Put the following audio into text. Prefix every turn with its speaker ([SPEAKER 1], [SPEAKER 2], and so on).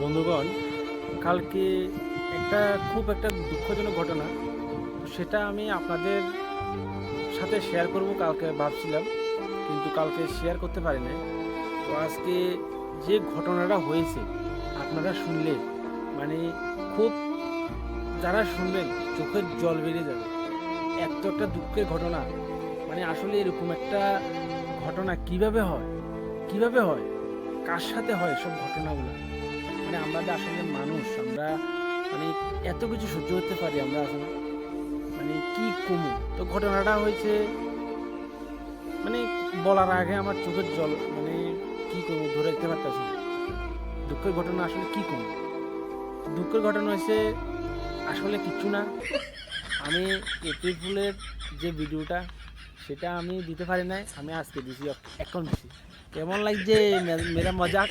[SPEAKER 1] বন্ধুগণ, কালকে খুব একটা দুঃখজনক ঘটনা, তো সেটা আমি আপনাদের সাথে শেয়ার করব কালকে ভাবছিলাম, কিন্তু কালকে শেয়ার করতে পারি না। তো আজকে যে ঘটনাটা হয়েছে আপনারা শুনলে মানে খুব, যারা শুনবেন চোখের জল বেরিয়ে যাবে। এত একটা দুঃখের ঘটনা, মানে আসলে এরকম একটা ঘটনা কিভাবে হয়, কার সাথে হয় সব ঘটনাগুলো। মানে আমরা যে আসলে মানুষ, আমরা মানে এত কিছু সহ্য করতে পারি আমরা আসলে, মানে কি কমু। তো ঘটনাটা হয়েছে, মানে বলার আগে আমার চোখের জল, মানে কি করবো ধরে রাখতে পারতেছি না। দুঃখের ঘটনা আসলে কি কমু। দুঃখের ঘটনা হয়েছে আসলে কিচ্ছু না। আমি এপ্রিল ফুলের যে ভিডিওটা, সেটা আমি দিতে পারি নাই, আমি আজকে দিছি, এখন দিছি। কেমন লাগছে মেরা মজাক?